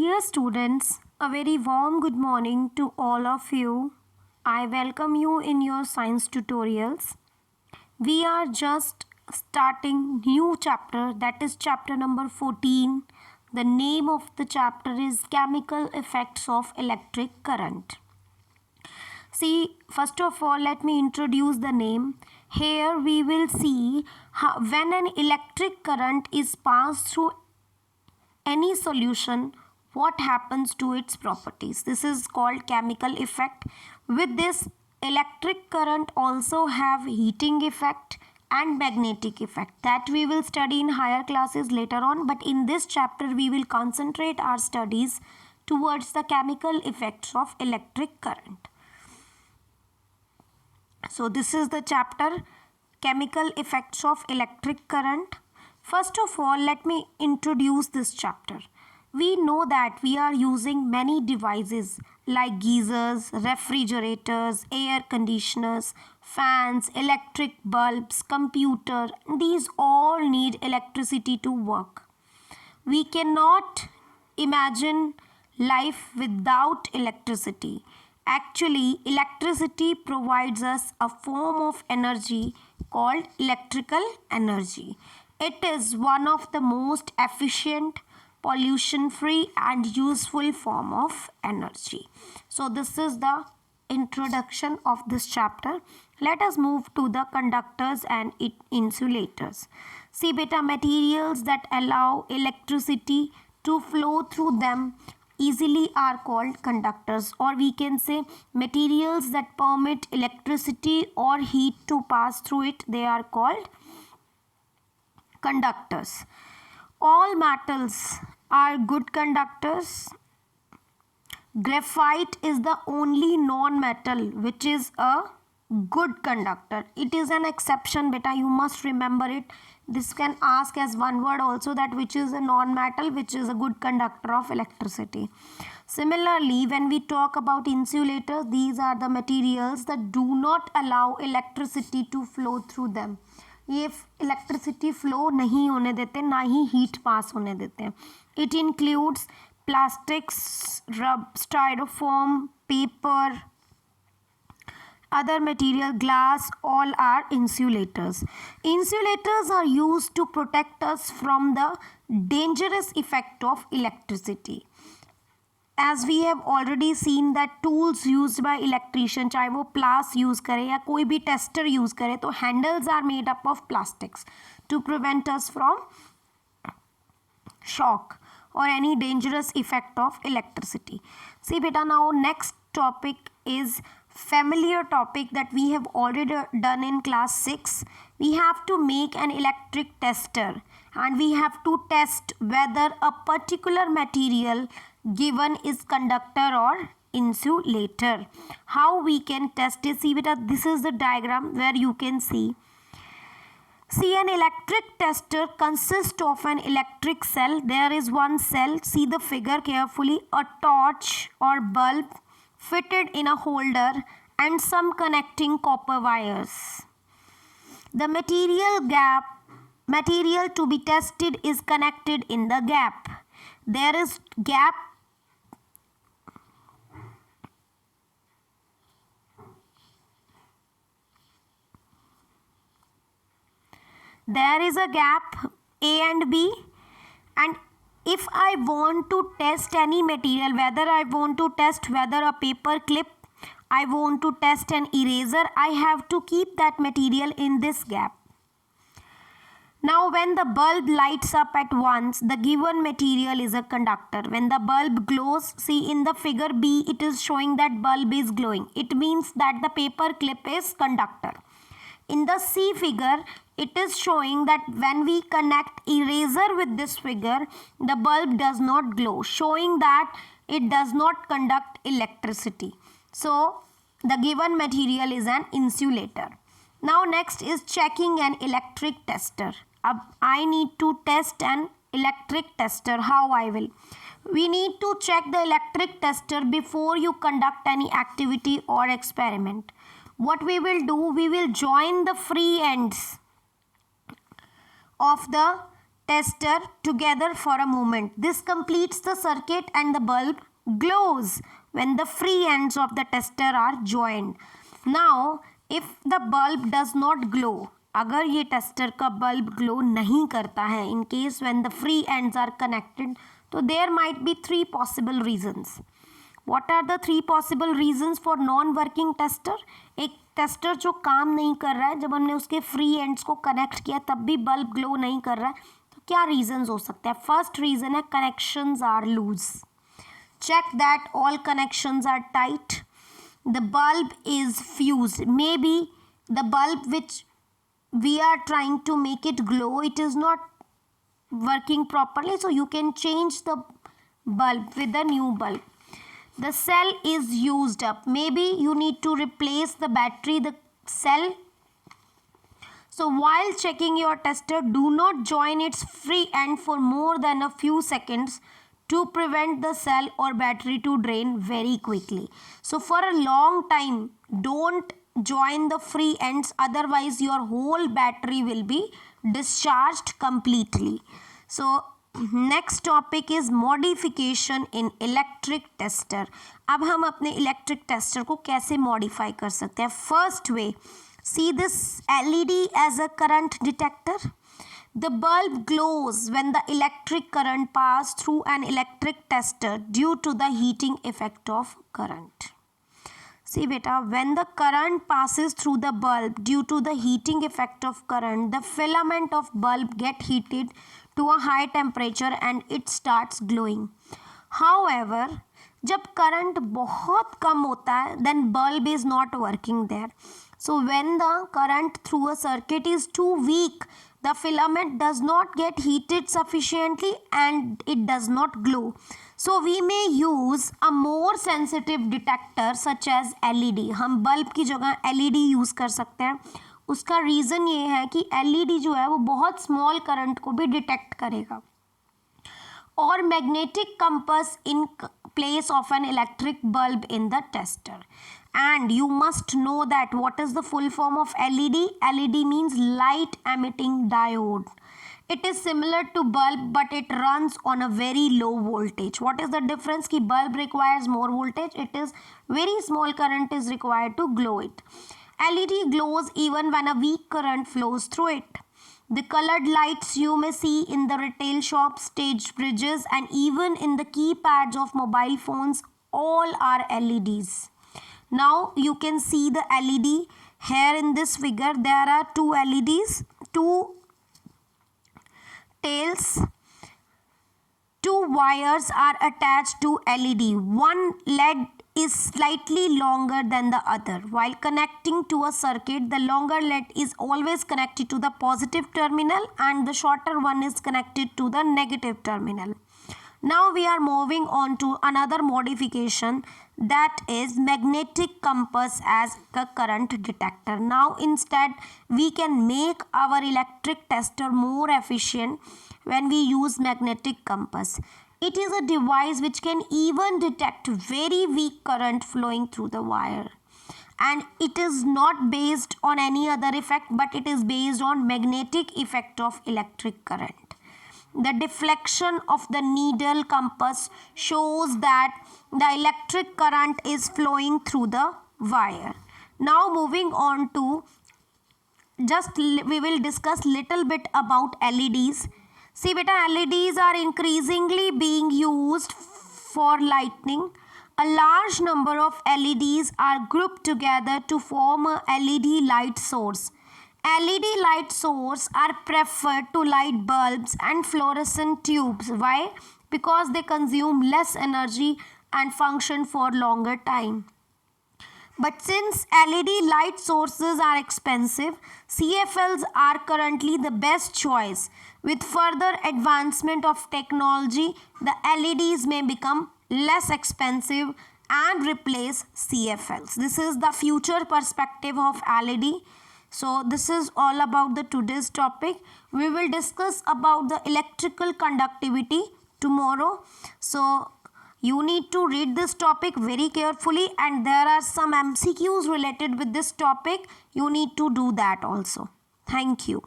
Dear students, a very warm good morning to all of you. I welcome you in your science tutorials. We are just starting new chapter, that is chapter number 14. The name of the chapter is Chemical Effects of Electric Current. See, first of all, let me introduce the name. Here we will see how, when an electric current is passed through any solution, what happens to its properties. This is called chemical effect. With this, electric current also have heating effect and magnetic effect that we will study in higher classes later on, but in this chapter we will concentrate our studies towards the chemical effects of electric current. So this is the chapter chemical effects of electric current. First of all, let me introduce this chapter. We know that we are using many devices like geysers, refrigerators, air conditioners, fans, electric bulbs, computer. These all need electricity to work. We cannot imagine life without electricity. Actually, electricity provides us a form of energy called electrical energy. It is one of the most efficient, pollution-free and useful form of energy. So this is the introduction of this chapter. Let us move to the conductors and insulators. See beta, materials that allow electricity to flow through them easily are called conductors, or we can say materials that permit electricity or heat to pass through it, they are called conductors. All metals are good conductors. Graphite is the only non-metal which is a good conductor. It is an exception, beta, you must remember it. This can ask as one word also, that which is a non-metal which is a good conductor of electricity. Similarly, when we talk about insulators, these are the materials that do not allow electricity to flow through them. ये electricity flow नहीं होने देते, ना ही heat पास होने देते हैं. It includes plastics, रब, styrofoam, paper, other material, glass, all are insulators. Insulators are used to protect us from the dangerous effect of electricity. As we have already seen that tools used by electrician, चाहे वो प्लास use करे या कोई भी tester use करे, तो handles are made up of plastics to prevent us from shock or any dangerous effect of electricity. See beta, now next topic is familiar topic that we have already done in class 6. We have to make an electric tester and we have to test whether a particular material given is conductor or insulator. How we can test it? See beta, this is the diagram where you can see. See, an electric tester consists of an electric cell. There is one cell. See the figure carefully. A torch or bulb fitted in a holder and some connecting copper wires. The material to be tested is connected in the gap. There is gap. There is a gap A and B, and if I want to test any material, whether I want to test whether a paper clip, I want to test an eraser, I have to keep that material in this gap. Now when the bulb lights up at once, the given material is a conductor. When the bulb glows, see in the figure B, it is showing that bulb is glowing. It means that the paper clip is conductor. In the C figure, it is showing that when we connect eraser with this figure, the bulb does not glow, showing that it does not conduct electricity. So, the given material is an insulator. Now, next is checking an electric tester. I need to test an electric tester. How I will? We need to check the electric tester before you conduct any activity or experiment. What we will do, we will join the free ends of the tester together for a moment. This completes the circuit and the bulb glows when the free ends of the tester are joined. Now, if the bulb does not glow, अगर ये tester का bulb glow नहीं करता है, in case when the free ends are connected, तो there might be 3 possible reasons. What are the 3 possible reasons for non-working tester? एक tester जो काम नहीं कर रहा है, जब हमने उसके फ्री एंड्स को कनेक्ट किया तब भी बल्ब ग्लो नहीं कर रहा है, तो क्या रीजंस हो सकते हैं? फर्स्ट रीजन है connections are loose. Check that all connections are tight. The bulb is fused. Maybe the bulb which we are trying to make it glow, it is not working properly, so you can change the bulb with a new bulb. The cell is used up. Maybe you need to replace the battery, the cell. So while checking your tester, do not join its free end for more than a few seconds to prevent the cell or battery to drain very quickly. So for a long time, don't join the free ends, otherwise your whole battery will be discharged completely. So next topic is modification in electric tester. अब हम अपने electric tester को कैसे modify कर सकते हैं? First way, see this LED as a current detector. The bulb glows when the electric current passes through an electric tester due to the heating effect of current. See beta, when the current passes through the bulb due to the heating effect of current, the filament of bulb get heated to a high temperature and it starts glowing. However, जब current बहुत कम होता है, then bulb is not working there. So when the current through a circuit is too weak, the filament does not get heated sufficiently and it does not glow. So we may use a more sensitive detector such as LED. हम bulb की जगह LED use कर सकते हैं. उसका reason ये है कि LED जो है वो बहुत स्मॉल करंट को भी डिटेक्ट करेगा. और magnetic compass in place of an electric bulb in the tester. And you must know that what is the full form of LED? LED means light emitting diode. It is similar to bulb but it runs on a very low voltage. What is the difference? कि bulb requires more voltage. It is very small current is required to glow it. LED glows even when a weak current flows through it. The colored lights you may see in the retail shops, stage bridges and even in the keypads of mobile phones all are LEDs. Now you can see the LED here in this figure. There are 2 LEDs, 2 tails, 2 wires are attached to LED. One LED is slightly longer than the other. While connecting to a circuit, the longer LED is always connected to the positive terminal and the shorter one is connected to the negative terminal. Now we are moving on to another modification, that is magnetic compass as a current detector. Now instead we can make our electric tester more efficient when we use magnetic compass. It is a device which can even detect very weak current flowing through the wire. And it is not based on any other effect, but it is based on magnetic effect of electric current. The deflection of the needle compass shows that the electric current is flowing through the wire. Now moving on to we will discuss little bit about LEDs. See beta, LEDs are increasingly being used for lighting. A large number of LEDs are grouped together to form a LED light source. LED light sources are preferred to light bulbs and fluorescent tubes. Why? Because they consume less energy and function for longer time. But since LED light sources are expensive, CFLs are currently the best choice. With further advancement of technology, the LEDs may become less expensive and replace CFLs. This is the future perspective of LED. So this is all about the today's topic. We will discuss about the electrical conductivity tomorrow. So you need to read this topic very carefully and there are some MCQs related with this topic. You need to do that also. Thank you.